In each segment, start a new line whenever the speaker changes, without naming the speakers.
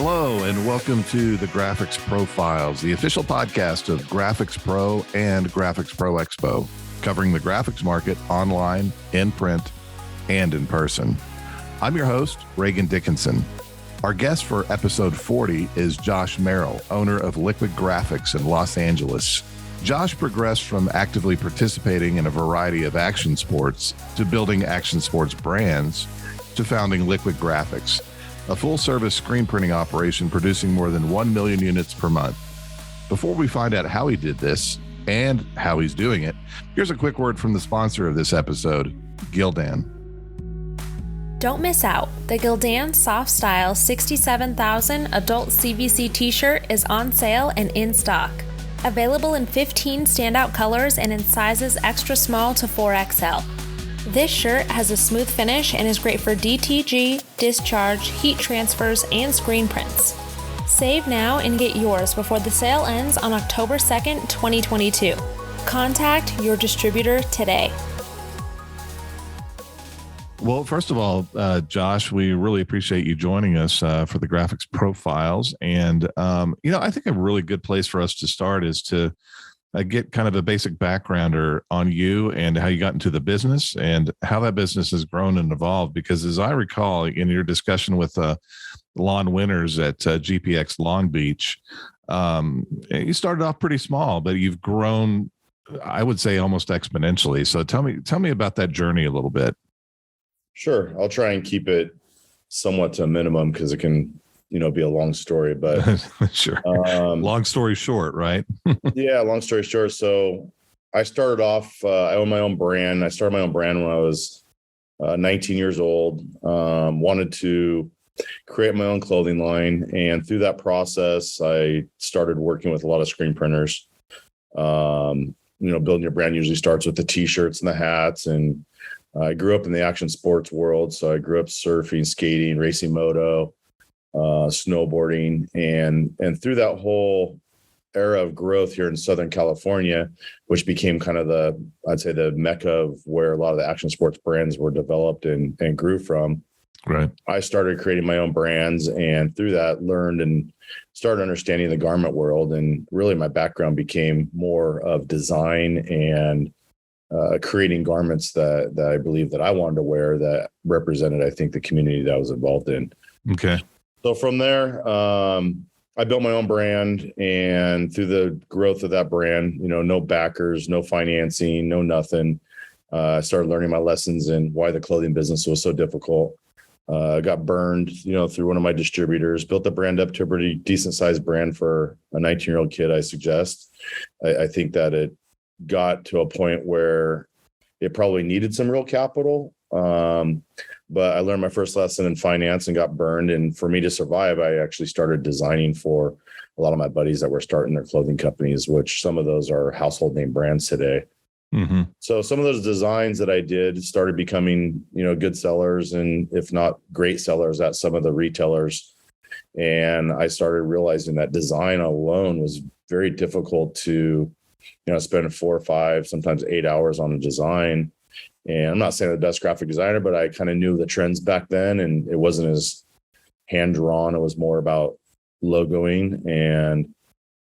Hello, and welcome to the Graphics Profiles, the official podcast of Graphics Pro and Graphics Pro Expo, covering the graphics market online, in print, and in person. I'm your host, Regan Dickinson. Our guest for episode 40 is Josh Merrill, owner of Liquid Graphics in Los Angeles. Josh progressed from actively participating in a variety of action sports to building action sports brands to founding Liquid Graphics, a full-service screen printing operation producing more than 1 million units per month. Before we find out how he did this and how he's doing it, here's a quick word from the sponsor of this episode, Gildan.
Don't miss out. The Gildan Soft Style 67,000 adult CVC t-shirt is on sale and in stock. Available in 15 standout colors and in sizes extra small to 4XL. This shirt has a smooth finish and is great for DTG, discharge, heat transfers, and screen prints. Save now and get yours before the sale ends on October 2nd, 2022. Contact your distributor today.
Well, first of all, Josh, we really appreciate you joining us for the Graphics Profiles. And, I think a really good place for us to start is to get kind of a basic background on you and how you got into the business and how that business has grown and evolved. Because as I recall in your discussion with Lawn Winners at GPX Long Beach, you started off pretty small, but you've grown, I would say, almost exponentially. So tell me about that journey a little bit.
Sure. I'll try and keep it somewhat to a minimum because it can, be a long story, but
sure. Long story short, right?
Yeah. Long story short. So I started off, I own my own brand. I started my own brand when I was 19 years old, wanted to create my own clothing line. And through that process, I started working with a lot of screen printers. Building your brand usually starts with the t-shirts and the hats. And I grew up in the action sports world. So I grew up surfing, skating, racing moto, snowboarding. And through that whole era of growth here in Southern California, which became kind of I'd say the mecca of where a lot of the action sports brands were developed and grew from.
Right. I
started creating my own brands, and through that learned and started understanding the garment world. And really my background became more of design and creating garments that I believe that I wanted to wear that represented, I think, the community that I was involved in.
Okay.
So from there, I built my own brand, and through the growth of that brand, no backers, no financing, no nothing. I started learning my lessons and why the clothing business was so difficult. I got burned, through one of my distributors, built the brand up to a pretty decent sized brand for a 19-year-old kid, I suggest. I think that it got to a point where it probably needed some real capital. But I learned my first lesson in finance and got burned. And for me to survive, I actually started designing for a lot of my buddies that were starting their clothing companies, which some of those are household name brands today.
Mm-hmm.
So some of those designs that I did started becoming, good sellers, and if not great sellers at some of the retailers. And I started realizing that design alone was very difficult to, spend 4 or 5, sometimes 8 hours on a design. And I'm not saying I'm the best graphic designer, but I kind of knew the trends back then, and it wasn't as hand drawn. It was more about logoing, and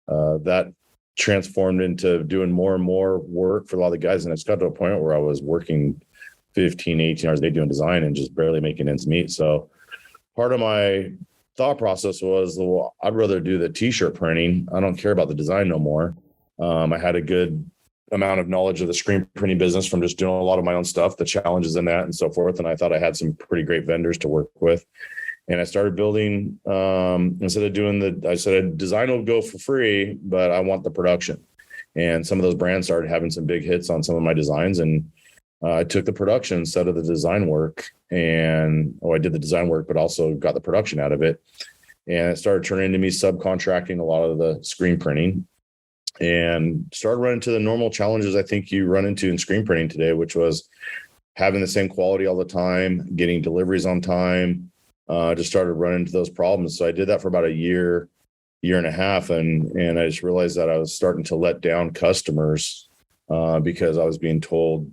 that transformed into doing more and more work for a lot of the guys. And it's got to a point where I was working 15, 18 hours a day doing design and just barely making ends meet. So part of my thought process was, well, I'd rather do the t-shirt printing. I don't care about the design no more. I had a good amount of knowledge of the screen printing business from just doing a lot of my own stuff, the challenges in that and so forth. And I thought I had some pretty great vendors to work with. And I started building, instead of doing I said, design will go for free, but I want the production. And some of those brands started having some big hits on some of my designs. And I took the production instead of the design work. And I did the design work, but also got the production out of it. And it started turning into me subcontracting a lot of the screen printing, and started running into the normal challenges I think you run into in screen printing today, which was having the same quality all the time, getting deliveries on time. Just started running into those problems. So I did that for about a year and a half. And I just realized that I was starting to let down customers because I was being told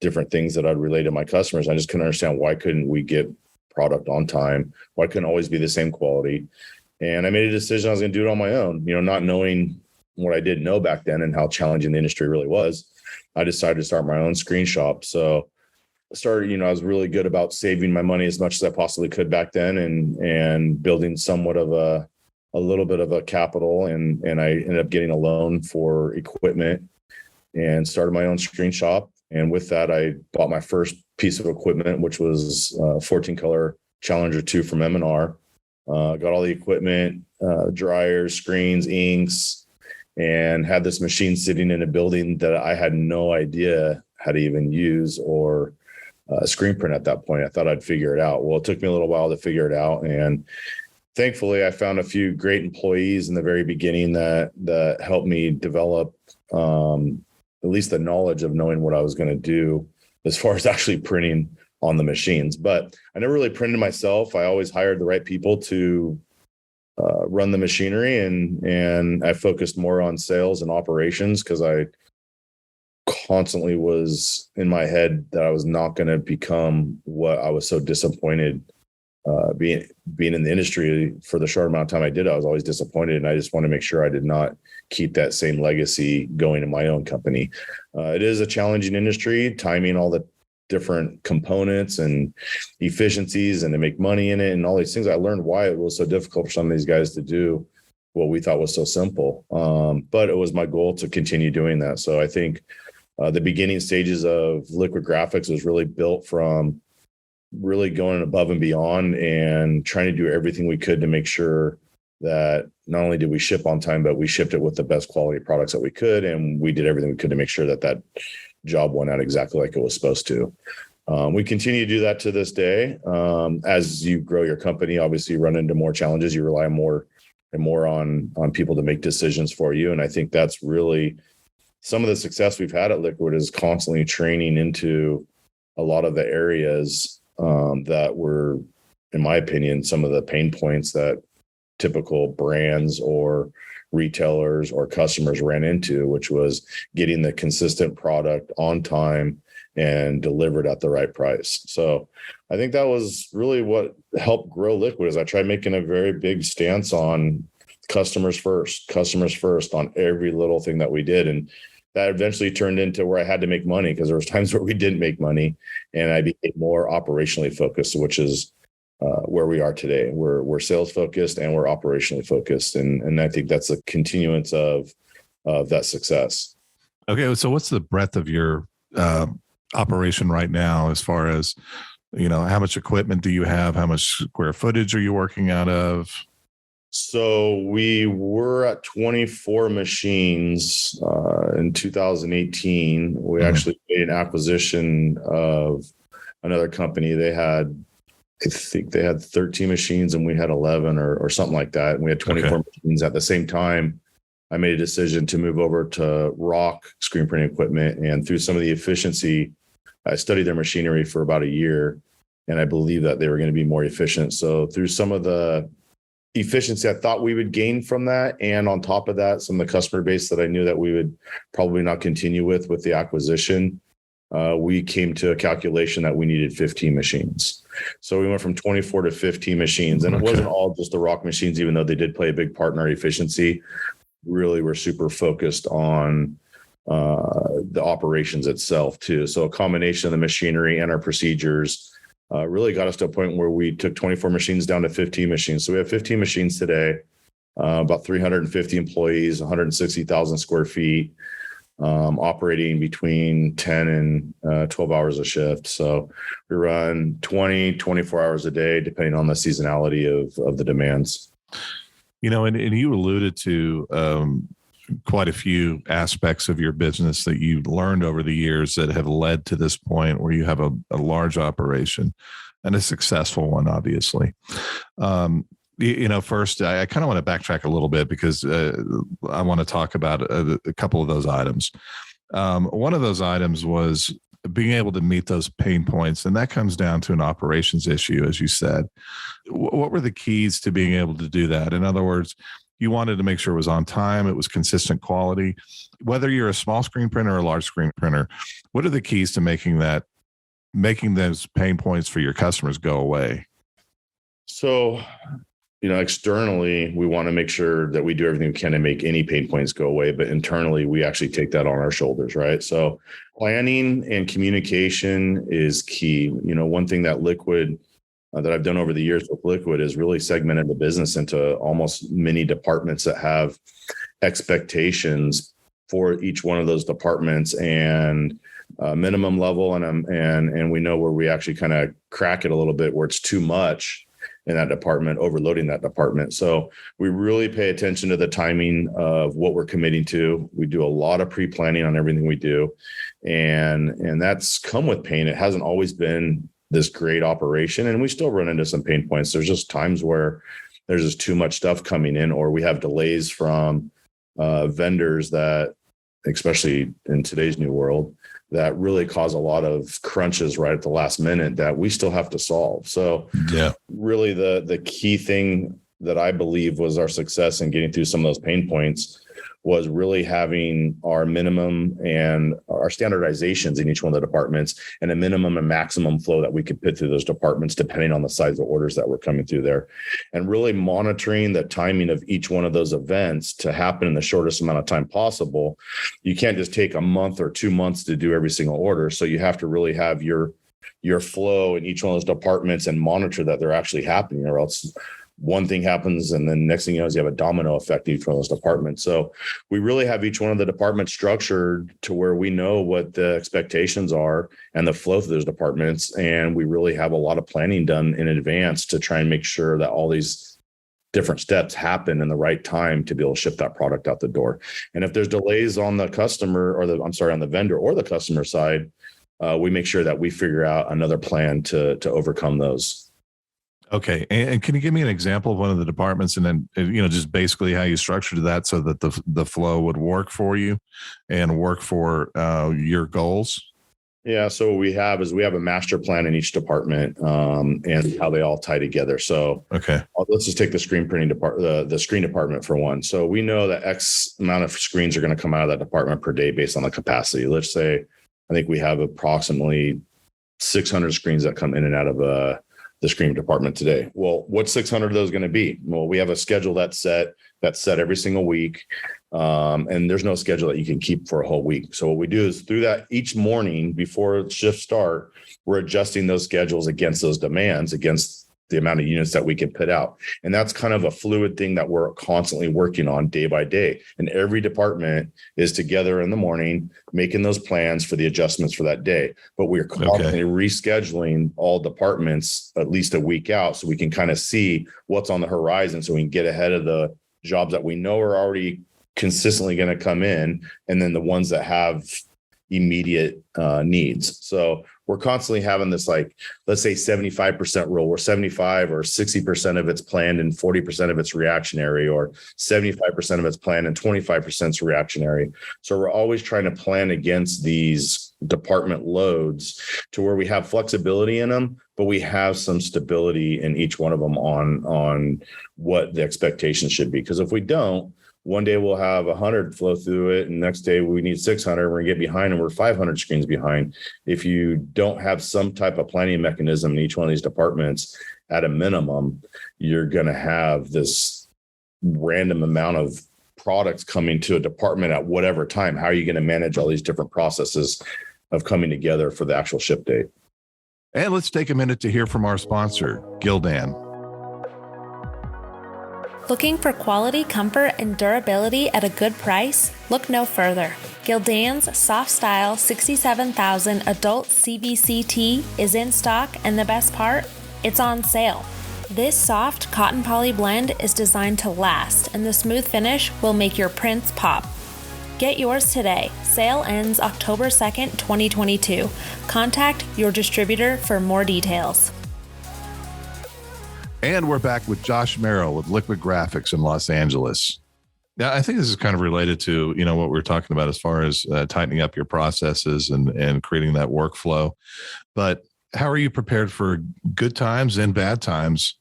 different things that I'd relay to my customers. I just couldn't understand, why couldn't we get product on time? Why couldn't it always be the same quality? And I made a decision I was going to do it on my own, not knowing what I didn't know back then and how challenging the industry really was. I decided to start my own screen shop. So I started, I was really good about saving my money as much as I possibly could back then, and building somewhat of a little bit of a capital. And I ended up getting a loan for equipment and started my own screen shop. And with that, I bought my first piece of equipment, which was 14 color Challenger 2 from M&R. Got all the equipment, dryers, screens, inks, and had this machine sitting in a building that I had no idea how to even use or screen print at that point. I thought I'd figure it out. Well, it took me a little while to figure it out. And thankfully, I found a few great employees in the very beginning that helped me develop at least the knowledge of knowing what I was going to do as far as actually printing on the machines. But I never really printed myself. I always hired the right people to run the machinery, and I focused more on sales and operations because I constantly was in my head that I was not going to become what I was so disappointed being in the industry for the short amount of time I did. I was always disappointed, and I just want to make sure I did not keep that same legacy going in my own company. It is a challenging industry, timing all the different components and efficiencies and to make money in it and all these things. I learned why it was so difficult for some of these guys to do what we thought was so simple. But it was my goal to continue doing that. So I think the beginning stages of Liquid Graphics was really built from really going above and beyond and trying to do everything we could to make sure that not only did we ship on time, but we shipped it with the best quality products that we could. And we did everything we could to make sure that job went out exactly like it was supposed to. We continue to do that to this day. As you grow your company, obviously you run into more challenges. You rely more and more on people to make decisions for you. And I think that's really some of the success we've had at Liquid is constantly training into a lot of the areas that were, in my opinion, some of the pain points that typical brands or retailers or customers ran into, which was getting the consistent product on time and delivered at the right price. So I think that was really what helped grow Liquid. Is I tried making a very big stance on customers first on every little thing that we did. And that eventually turned into where I had to make money, because there was times where we didn't make money, and I became more operationally focused, which is where we are today. We're sales focused and we're operationally focused. And I think that's a continuance of that success.
Okay. So what's the breadth of your operation right now, as far as, how much equipment do you have? How much square footage are you working out of?
So we were at 24 machines in 2018. We actually made an acquisition of another company. I think they had 13 machines and we had 11 or something like that. And we had 24 machines at the same time. I made a decision to move over to Rock screen printing equipment. And through some of the efficiency, I studied their machinery for about a year, and I believe that they were going to be more efficient. So through some of the efficiency I thought we would gain from that, and on top of that, some of the customer base that I knew that we would probably not continue with the acquisition, we came to a calculation that we needed 15 machines. So we went from 24 to 15 machines, and it wasn't all just the Rock machines, even though they did play a big part in our efficiency. Really, we're super focused on the operations itself too. So a combination of the machinery and our procedures really got us to a point where we took 24 machines down to 15 machines. So we have 15 machines today, about 350 employees, 160,000 square feet, operating between 10 and 12 hours a shift. So we run 24 hours a day, depending on the seasonality of the demands.
And you alluded to quite a few aspects of your business that you learned over the years that have led to this point where you have a large operation and a successful one, obviously. First, I kind of want to backtrack a little bit because I want to talk about a couple of those items. One of those items was being able to meet those pain points, and that comes down to an operations issue, as you said. What were the keys to being able to do that? In other words, you wanted to make sure it was on time, it was consistent quality. Whether you're a small screen printer or a large screen printer, what are the keys to making those pain points for your customers go away?
So externally, we want to make sure that we do everything we can to make any pain points go away. But internally, we actually take that on our shoulders, right? So planning and communication is key. One thing that that I've done over the years with Liquid is really segmented the business into almost many departments that have expectations for each one of those departments and minimum level. And we know where we actually kind of crack it a little bit where it's too much in that department, overloading that department. So we really pay attention to the timing of what we're committing to. We do a lot of pre-planning on everything we do. And that's come with pain. It hasn't always been this great operation. And we still run into some pain points. There's just times where there's just too much stuff coming in, or we have delays from vendors that, especially in today's new world, that really cause a lot of crunches right at the last minute that we still have to solve. So really the key thing that I believe was our success in getting through some of those pain points was really having our minimum and our standardizations in each one of the departments and a minimum and maximum flow that we could put through those departments, depending on the size of orders that were coming through there, and really monitoring the timing of each one of those events to happen in the shortest amount of time possible. You can't just take a month or 2 months to do every single order. So you have to really have your flow in each one of those departments and monitor that they're actually happening, or else one thing happens and then next thing you know is you have a domino effect in each one of those departments. So we really have each one of the departments structured to where we know what the expectations are and the flow through those departments. And we really have a lot of planning done in advance to try and make sure that all these different steps happen in the right time to be able to ship that product out the door. And if there's delays on the customer or on the vendor or the customer side, we make sure that we figure out another plan to overcome those.
Okay. And can you give me an example of one of the departments and then, just basically how you structured that so that the flow would work for you and work for your goals?
Yeah. So what we have a master plan in each department and how they all tie together. So
okay,
let's just take the screen printing department, the screen department for one. So we know that X amount of screens are going to come out of that department per day based on the capacity. Let's say, I think we have approximately 600 screens that come in and out of the screen department today. Well, what's 600 of those going to be? Well, we have a schedule that's set every single week. And there's no schedule that you can keep for a whole week. So what we do is through that each morning before shifts start, we're adjusting those schedules against those demands, against the amount of units that we can put out. And that's kind of a fluid thing that we're constantly working on day by day. And every department is together in the morning, making those plans for the adjustments for that day. But we're constantly rescheduling all departments at least a week out so we can kind of see what's on the horizon so we can get ahead of the jobs that we know are already consistently going to come in, and then the ones that have immediate needs. So we're constantly having this, like, let's say 75% rule, where 75 or 60% of it's planned and 40% of it's reactionary, or 75% of it's planned and 25% is reactionary. So we're always trying to plan against these department loads to where we have flexibility in them, but we have some stability in each one of them on what the expectations should be. Because if we don't, one day we'll have 100 flow through it, and next day we need 600. We're gonna get behind, and we're 500 screens behind. If you don't have some type of planning mechanism in each one of these departments, at a minimum, you're gonna have this random amount of products coming to a department at whatever time. How are you gonna manage all these different processes of coming together for the actual ship date?
And let's take a minute to hear from our sponsor, Gildan.
Looking for quality, comfort, and durability at a good price? Look no further. Gildan's Soft Style 67,000 Adult CVC Tee is in stock, and the best part? It's on sale. This soft cotton poly blend is designed to last, and the smooth finish will make your prints pop. Get yours today. Sale ends October 2nd, 2022. Contact your distributor for more details.
And we're back with Josh Merrill with Liquid Graphics in Los Angeles. Now, I think this is kind of related to, what we're talking about as far as tightening up your processes and creating that workflow. But how are you prepared for good times and bad times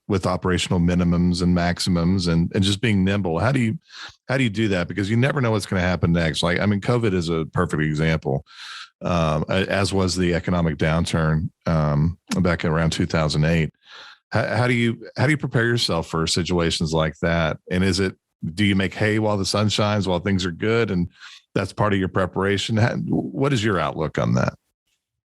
with operational minimums and maximums and just being nimble? How do you do that? Because you never know what's going to happen next. COVID is a perfect example, as was the economic downturn back around 2008. How do you prepare yourself for situations like that? And do you make hay while the sun shines, while things are good, and that's part of your preparation? What is your outlook on that?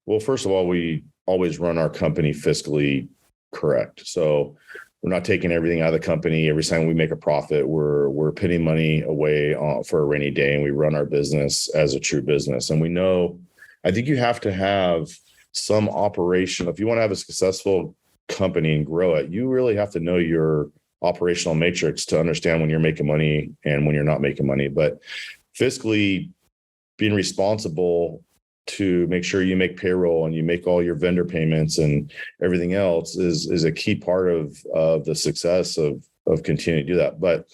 Well, first of all, we always run our company fiscally correct. So we're not taking everything out of the company. Every time we make a profit, we're putting money away for a rainy day, and we run our business as a true business. And we know, I think you have to have some operation. If you want to have a successful company and grow it, you really have to know your operational matrix to understand when you're making money and when you're not making money. But fiscally being responsible to make sure you make payroll and you make all your vendor payments and everything else is a key part of the success of continuing to do that. But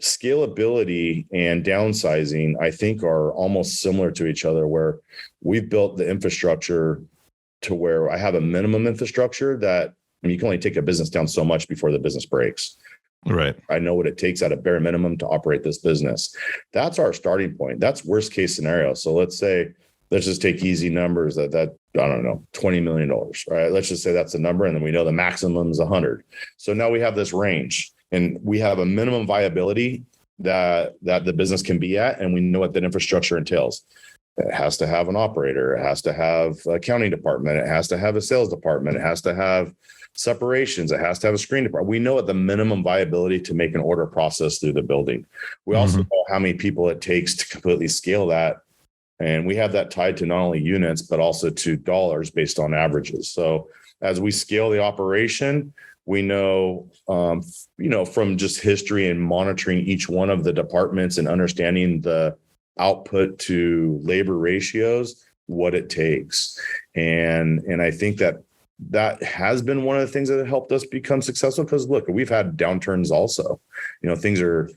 scalability and downsizing, I think, are almost similar to each other, where we've built the infrastructure to where I have a minimum infrastructure that you can only take a business down so much before the business breaks.
Right.
I know what it takes at a bare minimum to operate this business. That's our starting point. That's worst case scenario. So let's just take easy numbers that I don't know, $20 million, right? Let's just say that's the number. And then we know the maximum is 100. So now we have this range, and we have a minimum viability that the business can be at. And we know what that infrastructure entails. It has to have an operator. It has to have an accounting department. It has to have a sales department. It has to have separations. It has to have a screen department. We know what the minimum viability to make an order process through the building. We also know how many people it takes to completely scale that. And we have that tied to not only units, but also to dollars based on averages. So as we scale the operation, we know, from just history and monitoring each one of the departments and understanding the output to labor ratios, what it takes. And I think that has been one of the things that helped us become successful, because look, we've had downturns also. Things are,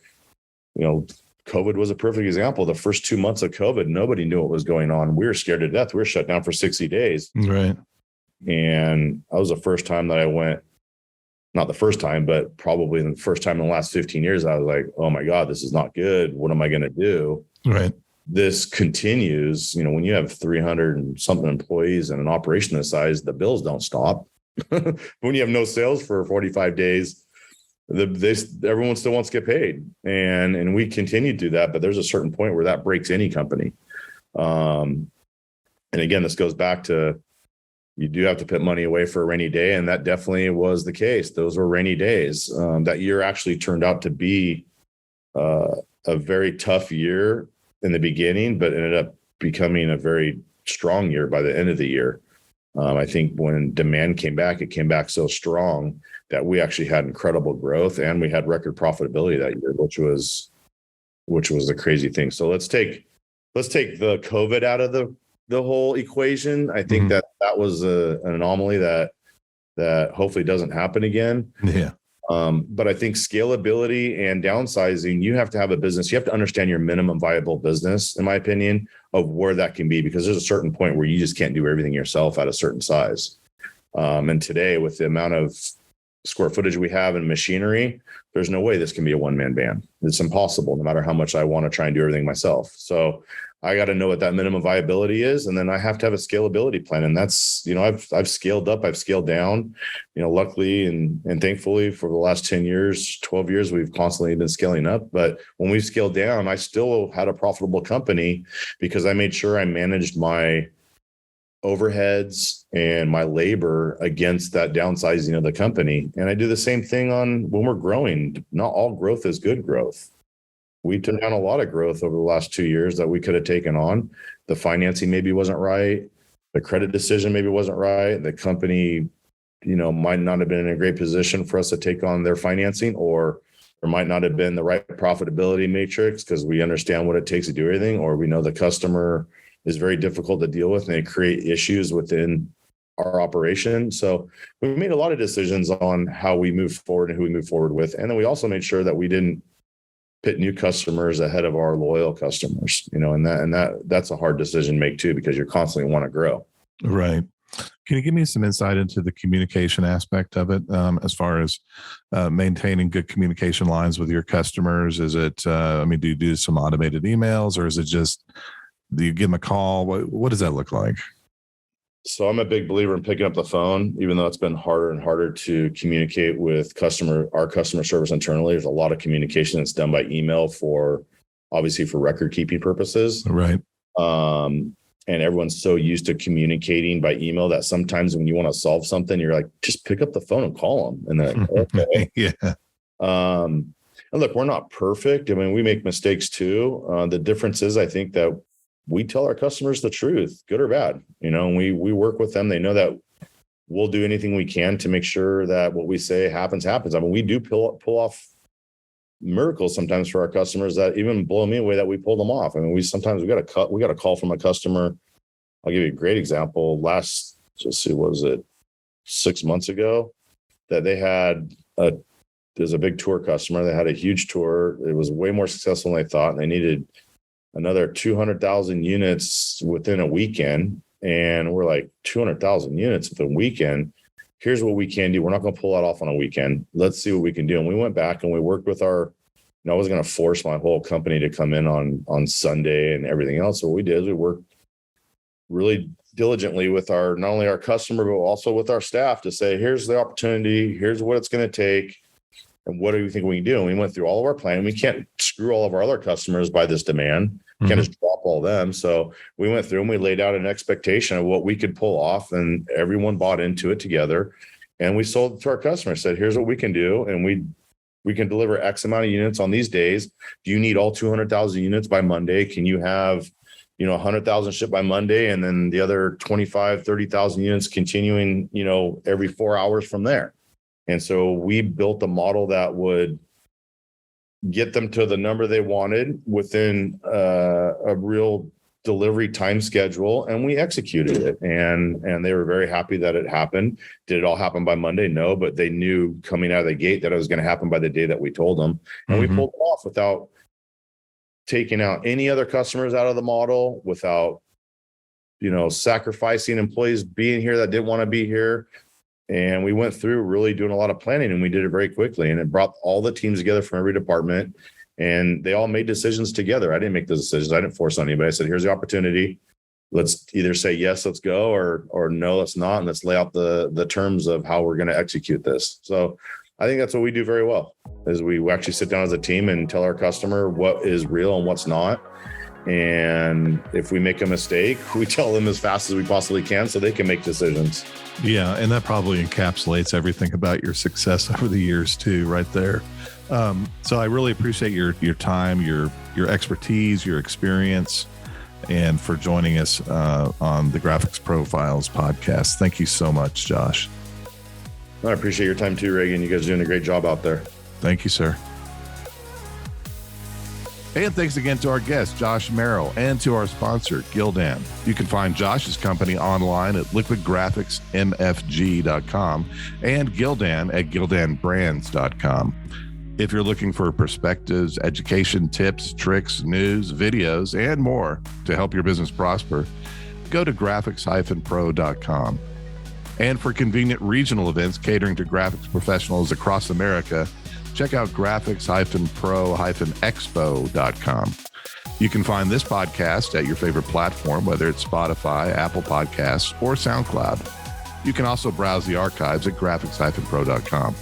COVID was a perfect example. The first 2 months of COVID, nobody knew what was going on. We were scared to death. We were shut down for 60 days.
Right.
And that was the first time that I went, not the first time, but probably the first time in the last 15 years, I was like, oh my God, this is not good. What am I going to do?
Right.
This continues. When you have 300 and something employees and an operation this size, the bills don't stop. When you have no sales for 45 days, everyone still wants to get paid, and we continue to do that. But there's a certain point where that breaks any company. And again, this goes back to, you do have to put money away for a rainy day, and that definitely was the case. Those were rainy days. That year actually turned out to be a very tough year in the beginning, but ended up becoming a very strong year by the end of the year. I think when demand came back, it came back so strong that we actually had incredible growth, and we had record profitability that year, which was the crazy thing. So let's take the COVID out of the whole equation. I think that was an anomaly that hopefully doesn't happen again.
Yeah.
But I think scalability and downsizing, you have to have a business. You have to understand your minimum viable business, in my opinion, of where that can be, because there's a certain point where you just can't do everything yourself at a certain size. And today, with the amount of square footage we have in machinery, there's no way this can be a one-man band. It's impossible, no matter how much I want to try and do everything myself. So I got to know what that minimum viability is. And then I have to have a scalability plan. And that's, I've scaled up, I've scaled down, luckily and thankfully for the last 10 years, 12 years, we've constantly been scaling up. But when we've scaled down, I still had a profitable company because I made sure I managed my overheads and my labor against that downsizing of the company. And I do the same thing when we're growing. Not all growth is good growth. We took down a lot of growth over the last 2 years that we could have taken on. The financing maybe wasn't right. The credit decision maybe wasn't right. The company, might not have been in a great position for us to take on their financing, or there might not have been the right profitability matrix because we understand what it takes to do everything, or we know the customer is very difficult to deal with and they create issues within our operation. So we made a lot of decisions on how we move forward and who we move forward with. And then we also made sure that we didn't put new customers ahead of our loyal customers, and that's a hard decision to make too, because you constantly want to grow.
Right. Can you give me some insight into the communication aspect of it, as far as maintaining good communication lines with your customers? Is it, do you do some automated emails, or is it just, do you give them a call? What does that look like?
So I'm a big believer in picking up the phone, even though it's been harder and harder to communicate with our customer service internally. There's a lot of communication that's done by email obviously for record keeping purposes.
Right.
And everyone's so used to communicating by email that sometimes when you want to solve something, you're like, just pick up the phone and call them. And they're like, okay.
Yeah.
And look, we're not perfect. I mean, we make mistakes too. The difference is, I think that we tell our customers the truth, good or bad, and we work with them. They know that we'll do anything we can to make sure that what we say happens. I mean, we do pull off miracles sometimes for our customers that even blow me away that we pulled them off. I mean, we got a call from a customer. I'll give you a great example. What was it, 6 months ago, that they had there's a big tour customer. They had a huge tour. It was way more successful than they thought. And they needed another 200,000 units within a weekend. And we're like, 200,000 units within a weekend. Here's what we can do. We're not going to pull that off on a weekend. Let's see what we can do. And we went back and we worked with I wasn't going to force my whole company to come in on Sunday and everything else. So what we did is we worked really diligently with not only our customer, but also with our staff to say, here's the opportunity. Here's what it's going to take. And what do you think we can do? And we went through all of our planning. We can't screw all of our other customers by this demand. We can't just drop all them. So we went through and we laid out an expectation of what we could pull off, and everyone bought into it together. And we sold it to our customers, said, here's what we can do. And we can deliver X amount of units on these days. Do you need all 200,000 units by Monday? Can you have 100,000 shipped by Monday, and then the other 25, 30,000 units continuing, every 4 hours from there? And so we built a model that would get them to the number they wanted within a real delivery time schedule, and we executed it. And they were very happy that it happened. Did it all happen by Monday? No, but they knew coming out of the gate that it was going to happen by the day that we told them. And we pulled it off without taking out any other customers out of the model, without, sacrificing employees being here that didn't want to be here. And we went through really doing a lot of planning, and we did it very quickly. And it brought all the teams together from every department, and they all made decisions together. I didn't make the decisions. I didn't force on anybody. I said, here's the opportunity. Let's either say, yes, let's go, or no, let's not. And let's lay out the terms of how we're going to execute this. So I think that's what we do very well, is we actually sit down as a team and tell our customer what is real and what's not. And if we make a mistake, we tell them as fast as we possibly can so they can make decisions.
Yeah. And that probably encapsulates everything about your success over the years too, right there. So I really appreciate your time, your expertise, your experience, and for joining us on the Graphics Profiles podcast. Thank you so much, Josh.
I appreciate your time too, Regan. You guys are doing a great job out there.
Thank you, sir. And thanks again to our guest, Josh Merrill, and to our sponsor, Gildan. You can find Josh's company online at liquidgraphicsmfg.com and Gildan at gildanbrands.com. If you're looking for perspectives, education, tips, tricks, news, videos, and more to help your business prosper, go to graphics-pro.com. And for convenient regional events catering to graphics professionals across America, check out graphics-pro-expo.com. You can find this podcast at your favorite platform, whether it's Spotify, Apple Podcasts, or SoundCloud. You can also browse the archives at graphics-pro.com.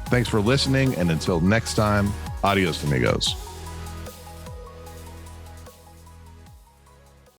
Thanks for listening, and until next time, adios, amigos.